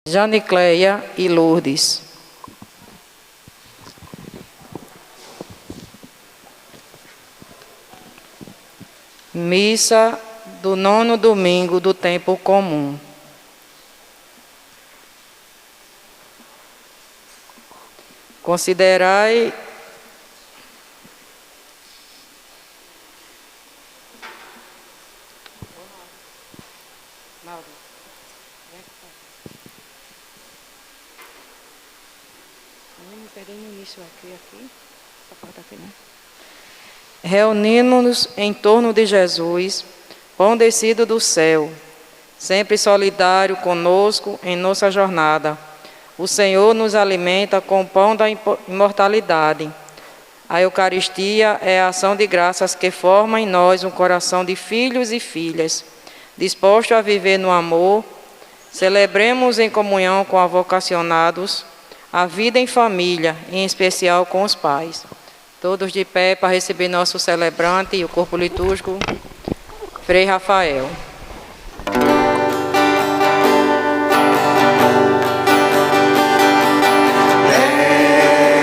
Janicleia e Lourdes. Missa do 9º domingo do tempo comum. Considerai reunindo-nos em torno de Jesus, pão descido do céu, sempre solidário conosco em nossa jornada. O Senhor nos alimenta com o pão da imortalidade. A Eucaristia é a ação de graças que forma em nós um coração de filhos e filhas, disposto a viver no amor. Celebremos em comunhão com os vocacionados a vida em família, em especial com os pais. Todos de pé para receber nosso celebrante e o corpo litúrgico, Frei Rafael.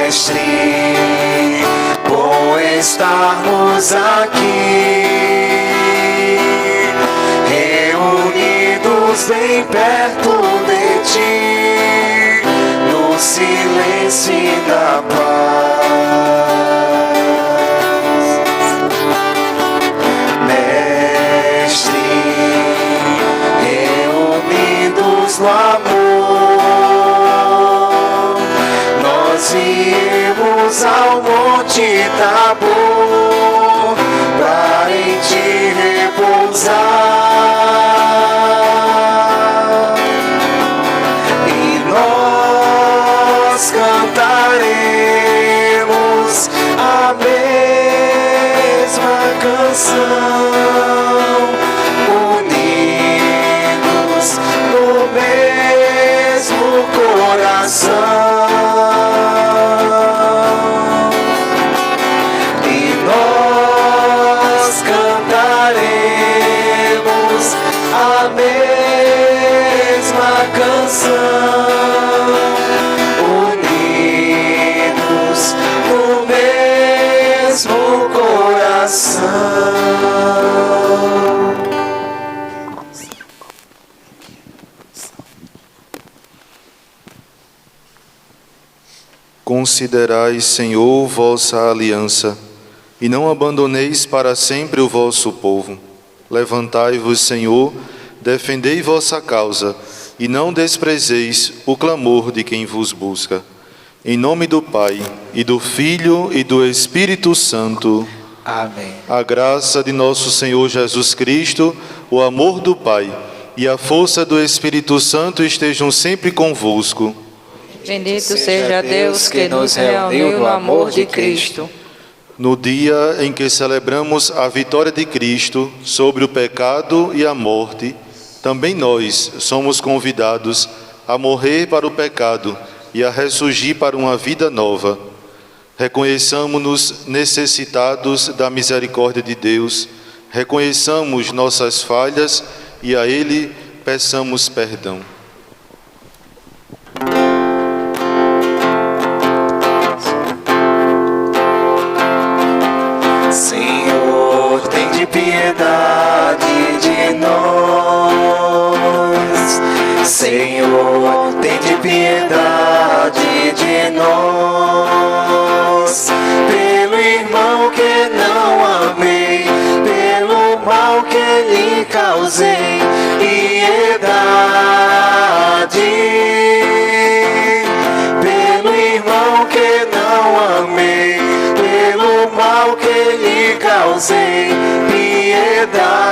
Mestre, bom estarmos aqui, reunidos bem perto de ti, no silêncio da paz. Mestre, reunidos no amor, nós viemos ao Monte Tabor para em ti repousar, e nós cantaremos a mesma canção, unidos no mesmo coração. Unidos no mesmo coração. Considerai, Senhor, vossa aliança, e não abandoneis para sempre o vosso povo. Levantai-vos, Senhor, defendei vossa causa, e não desprezeis o clamor de quem vos busca. Em nome do Pai, e do Filho, e do Espírito Santo. Amém. A graça de nosso Senhor Jesus Cristo, o amor do Pai e a força do Espírito Santo estejam sempre convosco. Bendito seja Deus que nos reuniu no amor de Cristo. No dia em que celebramos a vitória de Cristo sobre o pecado e a morte, também nós somos convidados a morrer para o pecado e a ressurgir para uma vida nova. Reconheçamos-nos necessitados da misericórdia de Deus, reconheçamos nossas falhas e a Ele peçamos perdão. Senhor, tende piedade de nós. Senhor, tende piedade de nós. Pelo irmão que não amei, pelo mal que lhe causei, piedade. Pelo irmão que não amei, pelo mal que lhe causei, piedade.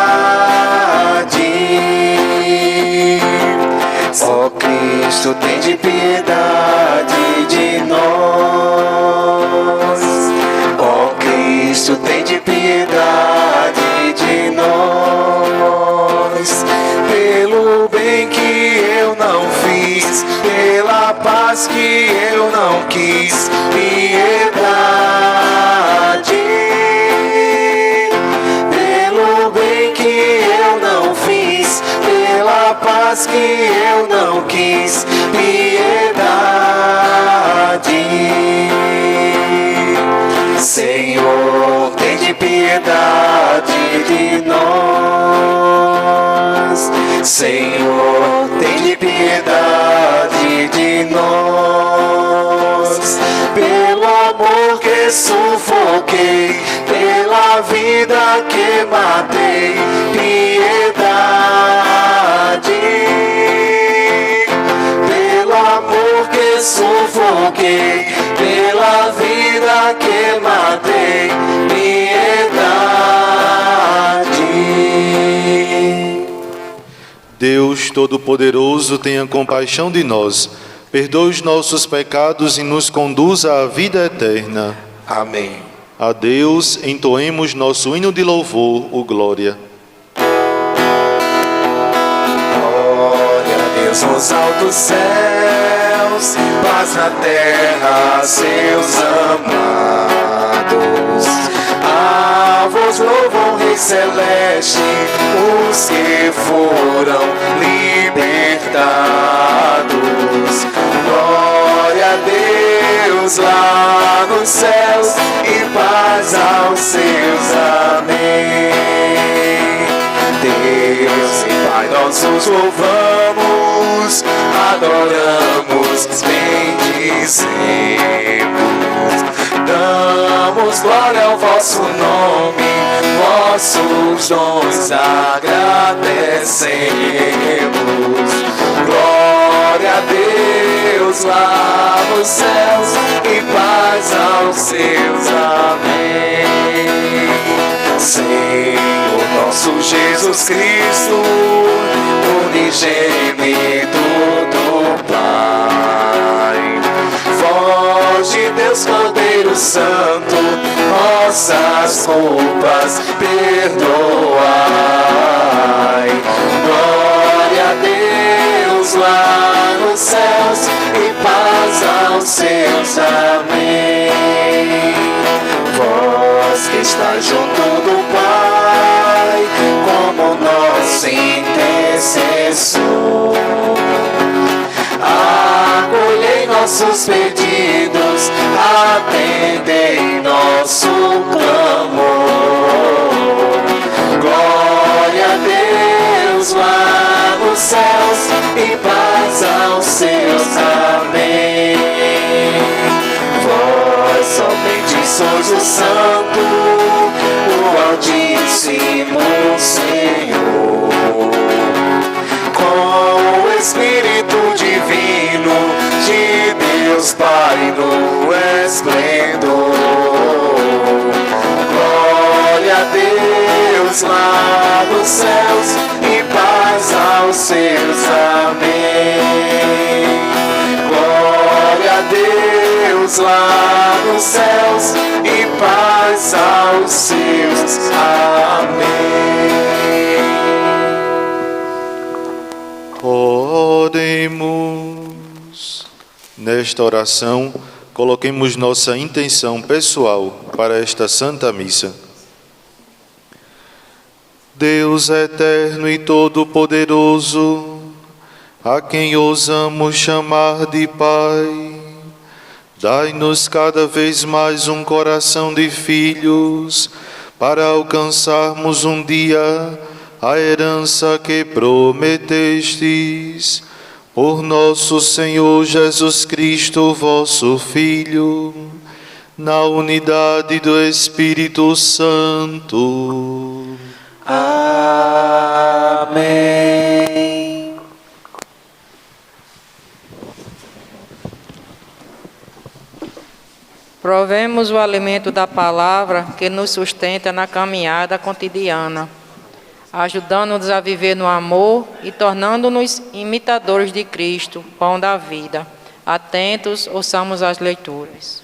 Ó Cristo, tende piedade de nós. Ó Cristo, tende piedade de nós. Pelo bem que eu não fiz, pela paz que eu não quis, piedade. Pelo bem que eu não fiz, pela paz paz que eu não quis, piedade. Senhor, tem de piedade de nós. Senhor, tem de piedade de nós. Pelo amor que sufoquei, pela vida que matei, piedade. Pelo amor que sufoquei, pela vida que matei, piedade. Deus Todo-Poderoso, tenha compaixão de nós, perdoe os nossos pecados e nos conduza à vida eterna. Amém. A Deus entoemos nosso hino de louvor, o Glória. Glória a Deus nos altos céus, paz na terra a seus amados. A vos louvam, Rei Celeste, os que foram libertados. Glória a Deus lá nos céus e paz aos seus. Amém. Deus e Pai, nós os louvamos, adoramos, bendizemos. Damos glória ao vosso nome, vossos dons agradecemos. Glória a Deus lá nos céus e paz aos seus. Amém. Senhor nosso Jesus Cristo, unigênito do Pai, voz de Deus Cordeiro Santo, nossas culpas perdoai. Glória a Deus lá nos céus e paz aos seus. Amém. Vós que estáis junto do Pai, como nosso intercessor, acolhei nossos pedidos, atendei nosso clamor. Glória a Deus lá nos céus e paz aos seus. Amém. Vós somente sois o Santo, o Altíssimo Senhor, com o Espírito Divino de Deus Pai no esplendor. Glória a Deus lá nos céus e paz aos seus. Amém. Glória a Deus lá nos céus e paz aos seus. Amém. Oremos. Nesta oração, coloquemos nossa intenção pessoal para esta Santa Missa. Deus eterno e todo-poderoso, a quem ousamos chamar de Pai, dai-nos cada vez mais um coração de filhos, para alcançarmos um dia a herança que prometestes, por nosso Senhor Jesus Cristo, vosso Filho, na unidade do Espírito Santo. Amém. Provemos o alimento da palavra que nos sustenta na caminhada cotidiana, ajudando-nos a viver no amor e tornando-nos imitadores de Cristo, pão da vida. Atentos, ouçamos as leituras.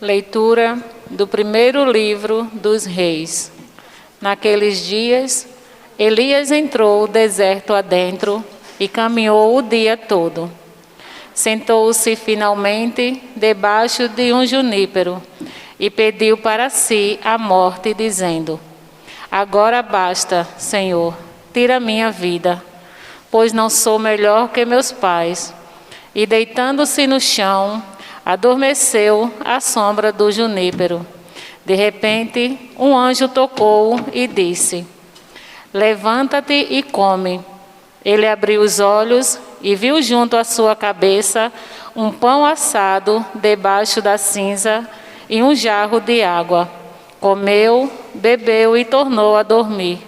Leitura do primeiro livro dos Reis. Naqueles dias, Elias entrou o deserto adentro e caminhou o dia todo. Sentou-se finalmente debaixo de um junípero e pediu para si a morte, dizendo: Agora basta, Senhor, tira minha vida, pois não sou melhor que meus pais. E deitando-se no chão, adormeceu à sombra do junípero. De repente, um anjo tocou e disse: Levanta-te e come. Ele abriu os olhos e viu junto à sua cabeça um pão assado debaixo da cinza e um jarro de água. Comeu, bebeu e tornou a dormir.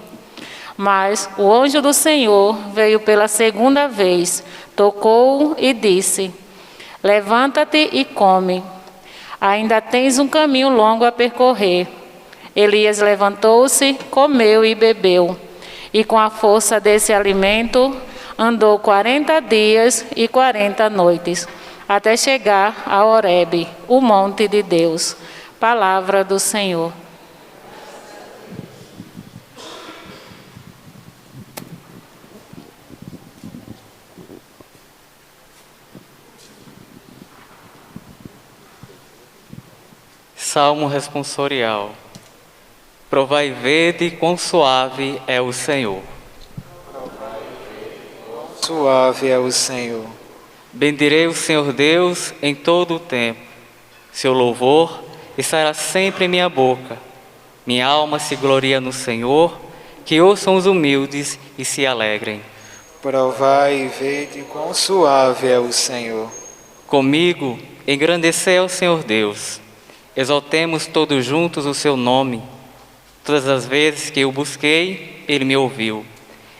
Mas o anjo do Senhor veio pela segunda vez, tocou e disse: Levanta-te e come. Ainda tens um caminho longo a percorrer. Elias levantou-se, comeu e bebeu. E com a força desse alimento, andou 40 dias e 40 noites, até chegar a Horebe, o monte de Deus. Palavra do Senhor. Salmo responsorial. Provai e vede quão suave é o Senhor. Suave é o Senhor. Bendirei o Senhor Deus em todo o tempo. Seu louvor estará sempre em minha boca. Minha alma se gloria no Senhor, que ouçam os humildes e se alegrem. Provai e vede quão suave é o Senhor. Comigo, engrandecei ao Senhor Deus. Exaltemos todos juntos o seu nome. Todas as vezes que eu busquei, ele me ouviu,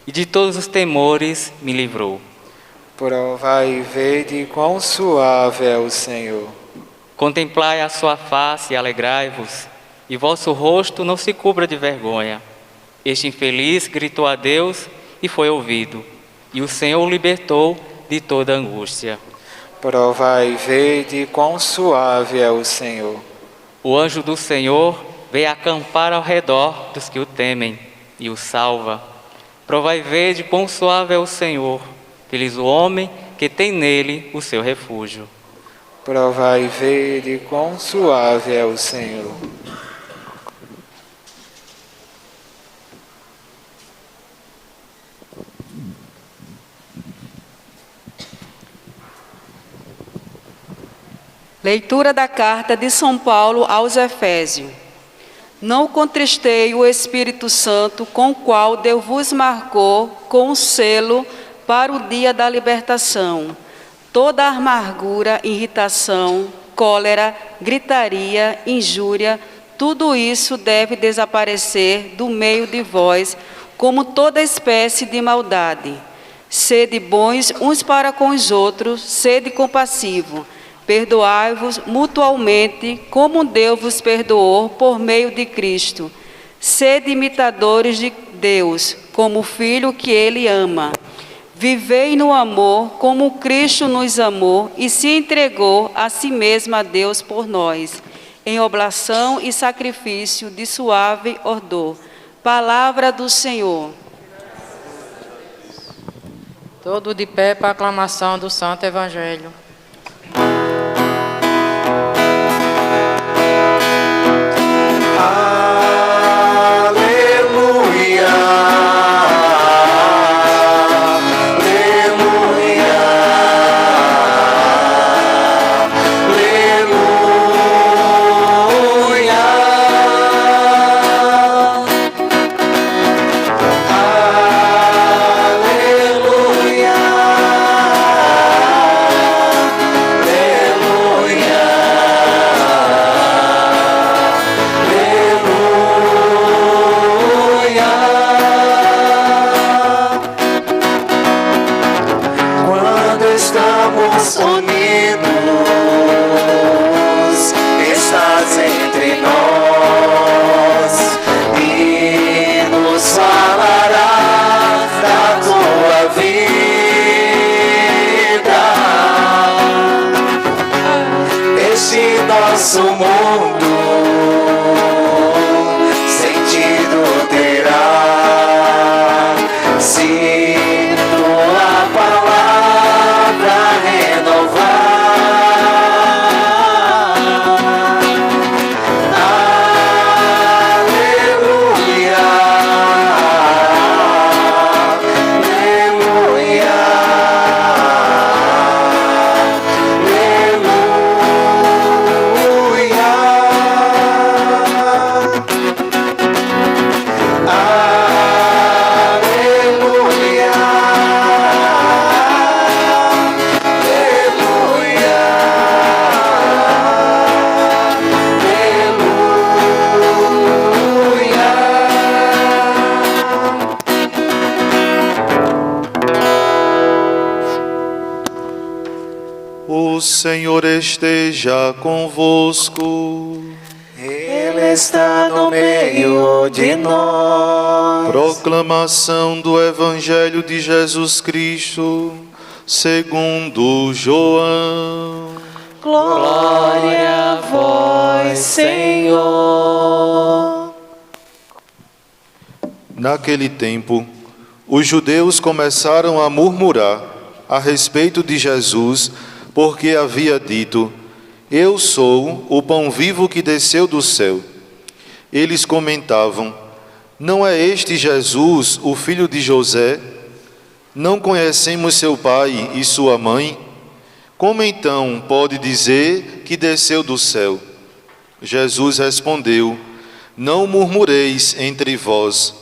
e de todos os temores me livrou. Provai e vede quão suave é o Senhor. Contemplai a sua face e alegrai-vos, e vosso rosto não se cubra de vergonha. Este infeliz gritou a Deus e foi ouvido, e o Senhor o libertou de toda angústia. Provai e vede quão suave é o Senhor. O anjo do Senhor veio acampar ao redor dos que o temem e o salva. Provai e vede quão suave é o Senhor. Feliz o homem que tem nele o seu refúgio. Provai e vede quão suave é o Senhor. Leitura da carta de São Paulo aos Efésios. Não contristei o Espírito Santo, com o qual Deus vos marcou com o selo para o dia da libertação. Toda amargura, irritação, cólera, gritaria, injúria, tudo isso deve desaparecer do meio de vós, como toda espécie de maldade. Sede bons uns para com os outros, sede compassivo. Perdoai-vos mutualmente, como Deus vos perdoou por meio de Cristo. Sede imitadores de Deus, como o Filho que Ele ama. Vivei no amor, como Cristo nos amou e se entregou a si mesmo a Deus por nós, em oblação e sacrifício de suave odor. Palavra do Senhor. Todo de pé para a aclamação do Santo Evangelho. O Senhor esteja convosco. Ele está no meio de nós. Proclamação do Evangelho de Jesus Cristo, segundo João. Glória a vós, Senhor. Naquele tempo, os judeus começaram a murmurar a respeito de Jesus, porque havia dito: Eu sou o pão vivo que desceu do céu. Eles comentavam: Não é este Jesus, o filho de José? Não conhecemos seu pai e sua mãe? Como então pode dizer que desceu do céu? Jesus respondeu: Não murmureis entre vós.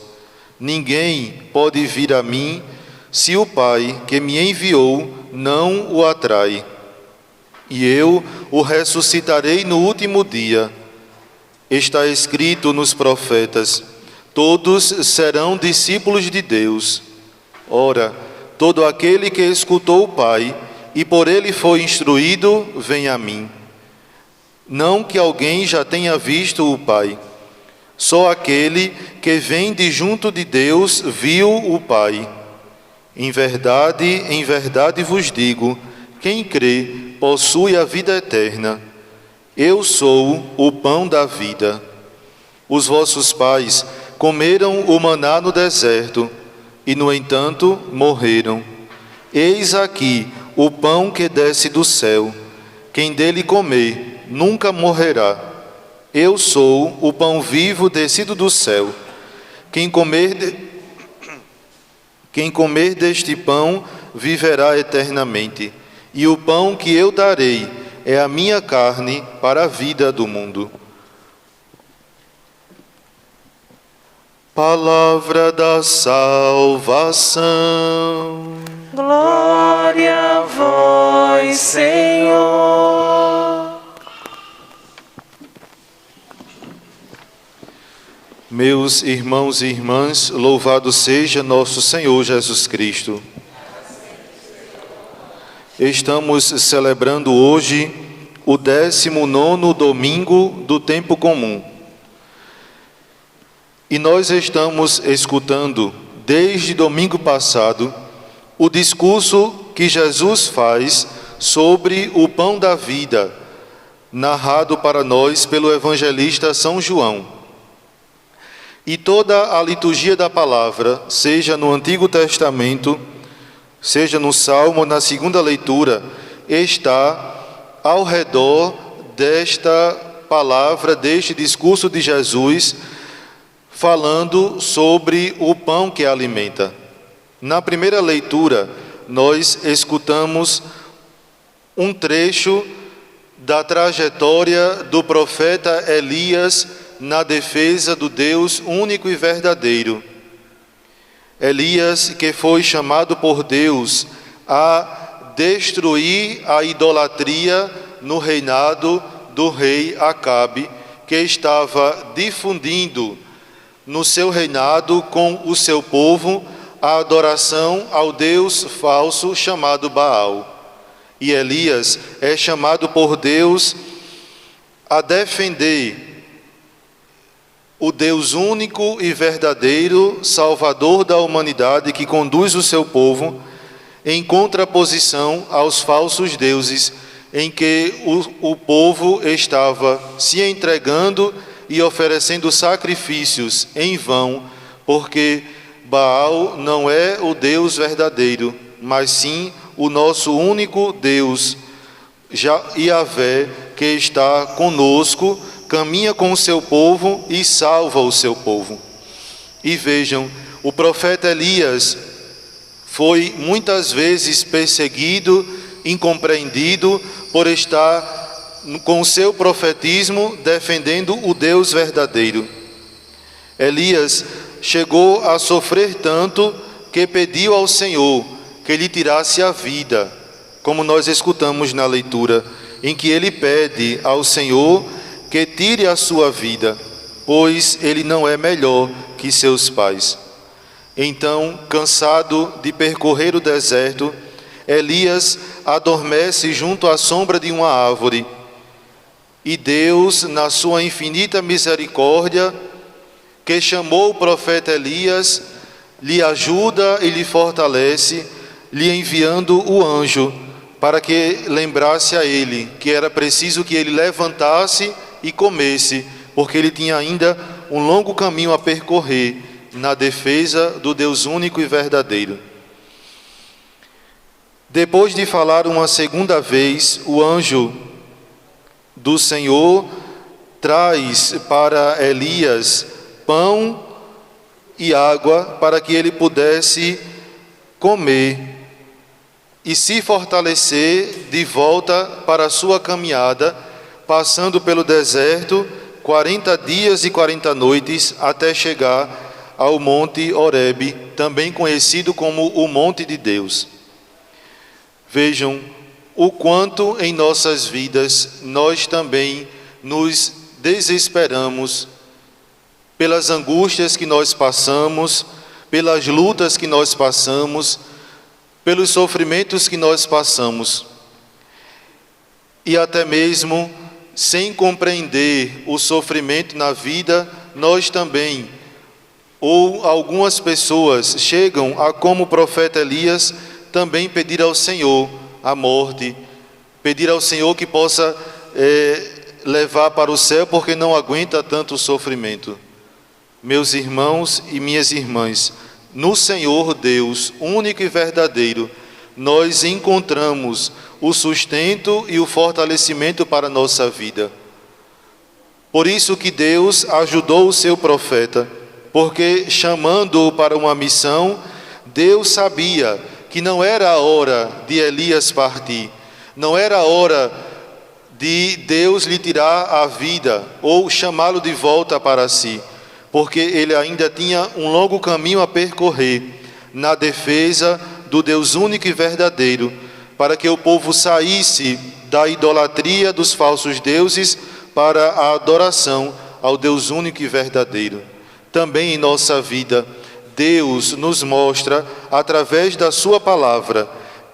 Ninguém pode vir a mim se o Pai que me enviou não o atrai. E eu o ressuscitarei no último dia. Está escrito nos profetas: todos serão discípulos de Deus. Ora, todo aquele que escutou o Pai e por ele foi instruído, vem a mim. Não que alguém já tenha visto o Pai. Só aquele que vem de junto de Deus viu o Pai. Em verdade vos digo, quem crê possui a vida eterna. Eu sou o pão da vida. Os vossos pais comeram o maná no deserto e, no entanto, morreram. Eis aqui o pão que desce do céu. Quem dele comer nunca morrerá. Eu sou o pão vivo descido do céu. Quem comer deste pão viverá eternamente. E o pão que eu darei é a minha carne para a vida do mundo. Palavra da salvação. Glória a vós, Senhor. Meus irmãos e irmãs, louvado seja nosso Senhor Jesus Cristo. Estamos celebrando hoje o 19º domingo do tempo comum. E nós estamos escutando, desde domingo passado, o discurso que Jesus faz sobre o pão da vida, narrado para nós pelo evangelista São João. E toda a liturgia da palavra, seja no Antigo Testamento, seja no Salmo, na segunda leitura, está ao redor desta palavra, deste discurso de Jesus, falando sobre o pão que alimenta. Na primeira leitura, nós escutamos um trecho da trajetória do profeta Elias na defesa do Deus único e verdadeiro. Elias, que foi chamado por Deus a destruir a idolatria no reinado do rei Acabe, que estava difundindo no seu reinado com o seu povo a adoração ao Deus falso chamado Baal. E Elias é chamado por Deus a defender o Deus único e verdadeiro, Salvador da humanidade, que conduz o seu povo em contraposição aos falsos deuses em que o povo estava se entregando e oferecendo sacrifícios em vão, porque Baal não é o Deus verdadeiro, mas sim o nosso único Deus, Yahvé, que está conosco, caminha com o seu povo e salva o seu povo. E vejam, o profeta Elias foi muitas vezes perseguido, incompreendido, por estar com o seu profetismo defendendo o Deus verdadeiro. Elias chegou a sofrer tanto que pediu ao Senhor que lhe tirasse a vida, como nós escutamos na leitura, em que ele pede ao Senhor que tire a sua vida, pois ele não é melhor que seus pais. Então, cansado de percorrer o deserto, Elias adormece junto à sombra de uma árvore. E Deus, na sua infinita misericórdia, que chamou o profeta Elias, lhe ajuda e lhe fortalece, lhe enviando o anjo, para que lembrasse a ele que era preciso que ele levantasse e comesse, porque ele tinha ainda um longo caminho a percorrer na defesa do Deus único e verdadeiro. Depois de falar uma segunda vez, o anjo do Senhor traz para Elias pão e água para que ele pudesse comer e se fortalecer de volta para a sua caminhada, passando pelo deserto 40 dias e 40 noites até chegar ao Monte Horebe, também conhecido como o Monte de Deus. Vejam o quanto em nossas vidas nós também nos desesperamos pelas angústias que nós passamos, pelas lutas que nós passamos, pelos sofrimentos que nós passamos. E até mesmo sem compreender o sofrimento na vida, nós também, ou algumas pessoas chegam a, como o profeta Elias, também pedir ao Senhor a morte, pedir ao Senhor que possa levar para o céu, porque não aguenta tanto sofrimento. Meus irmãos e minhas irmãs, no Senhor Deus, único e verdadeiro, nós encontramos o sustento e o fortalecimento para a nossa vida. Por isso que Deus ajudou o seu profeta, porque chamando-o para uma missão, Deus sabia que não era a hora de Elias partir, não era a hora de Deus lhe tirar a vida ou chamá-lo de volta para si, porque ele ainda tinha um longo caminho a percorrer na defesa do Deus único e verdadeiro, para que o povo saísse da idolatria dos falsos deuses para a adoração ao Deus único e verdadeiro. Também em nossa vida, Deus nos mostra, através da sua palavra,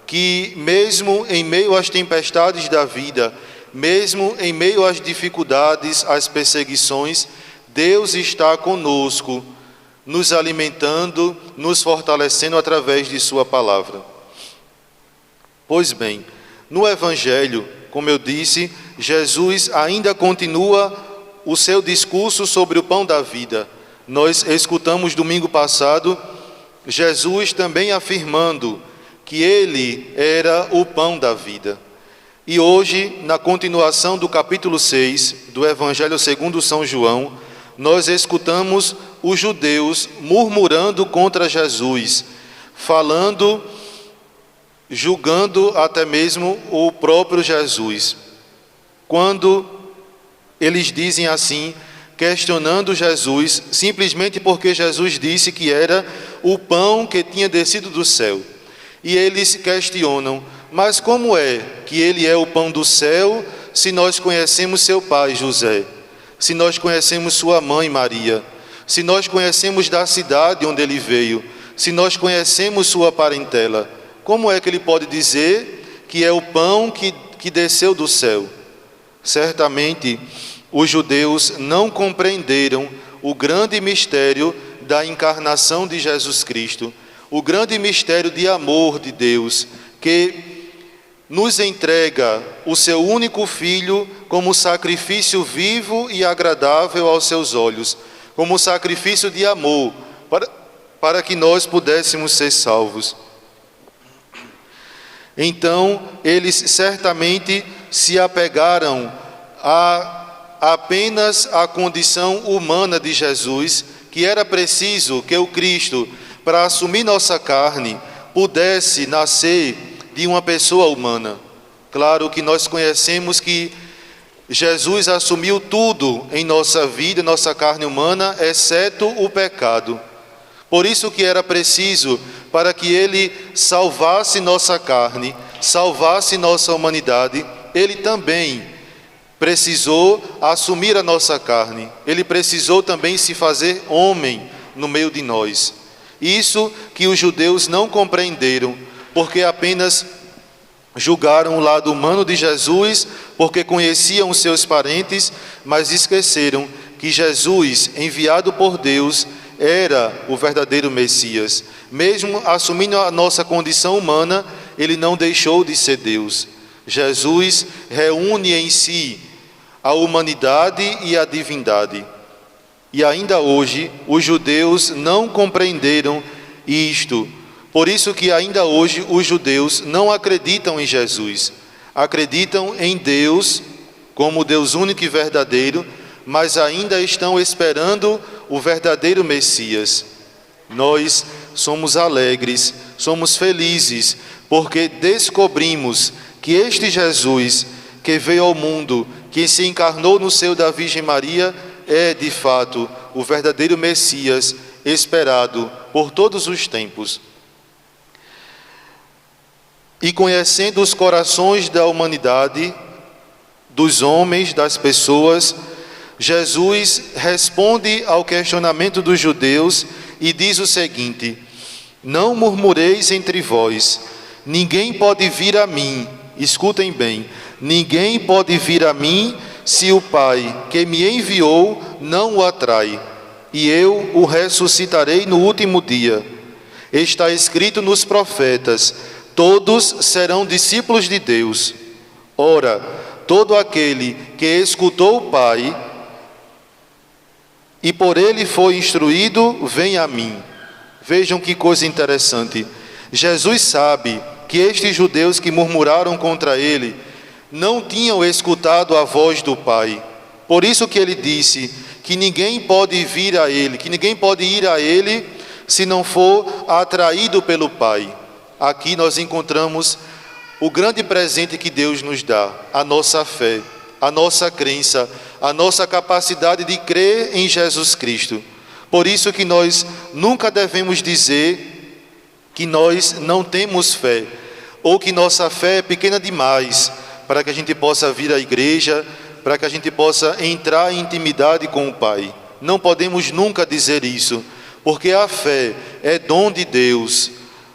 que mesmo em meio às tempestades da vida, mesmo em meio às dificuldades, às perseguições, Deus está conosco, nos alimentando, nos fortalecendo através de sua palavra. Pois bem, no Evangelho, como eu disse, Jesus ainda continua o seu discurso sobre o pão da vida. Nós escutamos domingo passado Jesus também afirmando que ele era o pão da vida. E hoje, na continuação do capítulo 6 do Evangelho segundo São João, nós escutamos os judeus murmurando contra Jesus, falando, julgando até mesmo o próprio Jesus. Quando eles dizem assim, questionando Jesus, simplesmente porque Jesus disse que era o pão que tinha descido do céu. E eles questionam, mas como é que ele é o pão do céu, se nós conhecemos seu pai José, se nós conhecemos sua mãe Maria, se nós conhecemos da cidade onde ele veio, se nós conhecemos sua parentela, como é que ele pode dizer que é o pão que desceu do céu? Certamente, os judeus não compreenderam o grande mistério da encarnação de Jesus Cristo, o grande mistério de amor de Deus, que nos entrega o seu único Filho como sacrifício vivo e agradável aos seus olhos, como sacrifício de amor, para que nós pudéssemos ser salvos. Então, eles certamente se apegaram apenas à condição humana de Jesus, que era preciso que o Cristo, para assumir nossa carne, pudesse nascer de uma pessoa humana. Claro que nós conhecemos que Jesus assumiu tudo em nossa vida, nossa carne humana, exceto o pecado. Por isso que era preciso, para que ele salvasse nossa carne, salvasse nossa humanidade, ele também precisou assumir a nossa carne. Ele precisou também se fazer homem no meio de nós. Isso que os judeus não compreenderam, porque apenas Julgaram o lado humano de Jesus porque conheciam os seus parentes, mas esqueceram que Jesus, enviado por Deus, era o verdadeiro Messias. Mesmo assumindo a nossa condição humana, ele não deixou de ser Deus. Jesus reúne em si a humanidade e a divindade. E ainda hoje, os judeus não compreenderam isto. Por isso que ainda hoje os judeus não acreditam em Jesus. Acreditam em Deus como Deus único e verdadeiro, mas ainda estão esperando o verdadeiro Messias. Nós somos alegres, somos felizes, porque descobrimos que este Jesus que veio ao mundo, que se encarnou no seio da Virgem Maria, é de fato o verdadeiro Messias esperado por todos os tempos. E conhecendo os corações da humanidade, dos homens, das pessoas, Jesus responde ao questionamento dos judeus e diz o seguinte: não murmureis entre vós, ninguém pode vir a mim, escutem bem, ninguém pode vir a mim se o Pai que me enviou não o atrai, e eu o ressuscitarei no último dia. Está escrito nos profetas: todos serão discípulos de Deus. Ora, todo aquele que escutou o Pai e por ele foi instruído, vem a mim. Vejam que coisa interessante. Jesus sabe que estes judeus que murmuraram contra ele não tinham escutado a voz do Pai. Por isso que ele disse que ninguém pode vir a ele, que ninguém pode ir a ele se não for atraído pelo Pai. Aqui nós encontramos o grande presente que Deus nos dá, a nossa fé, a nossa crença, a nossa capacidade de crer em Jesus Cristo. Por isso que nós nunca devemos dizer que nós não temos fé, ou que nossa fé é pequena demais para que a gente possa vir à igreja, para que a gente possa entrar em intimidade com o Pai. Não podemos nunca dizer isso, porque a fé é dom de Deus.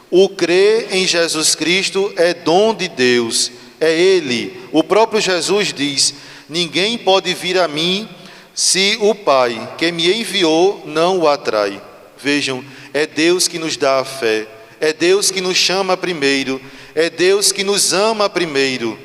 O crer em Jesus Cristo é dom de Deus, é Ele. O próprio Jesus diz: ninguém pode vir a mim se o Pai que me enviou não o atrai. Vejam, é Deus que nos dá a fé, é Deus que nos chama primeiro, é Deus que nos ama primeiro.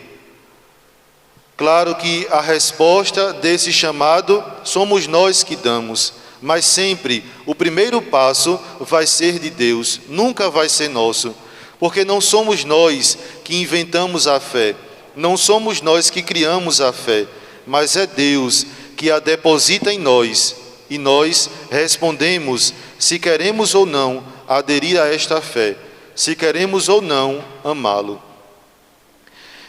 Claro que a resposta desse chamado somos nós que damos, mas sempre o primeiro passo vai ser de Deus, nunca vai ser nosso, porque não somos nós que inventamos a fé, não somos nós que criamos a fé, mas é Deus que a deposita em nós, e nós respondemos se queremos ou não aderir a esta fé, se queremos ou não amá-lo.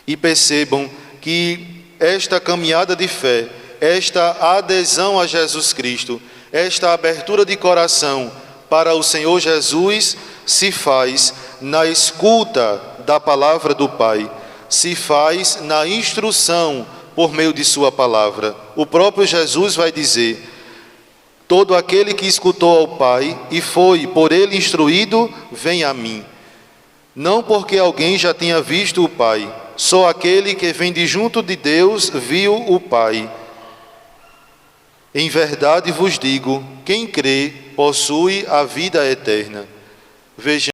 E percebam que esta caminhada de fé, esta adesão a Jesus Cristo, esta abertura de coração para o Senhor Jesus se faz na escuta da palavra do Pai, se faz na instrução por meio de sua palavra. O próprio Jesus vai dizer: todo aquele que escutou ao Pai e foi por ele instruído, vem a mim. Não porque alguém já tenha visto o Pai, só aquele que vem de junto de Deus viu o Pai. Em verdade vos digo, quem crê possui a vida eterna. Vejam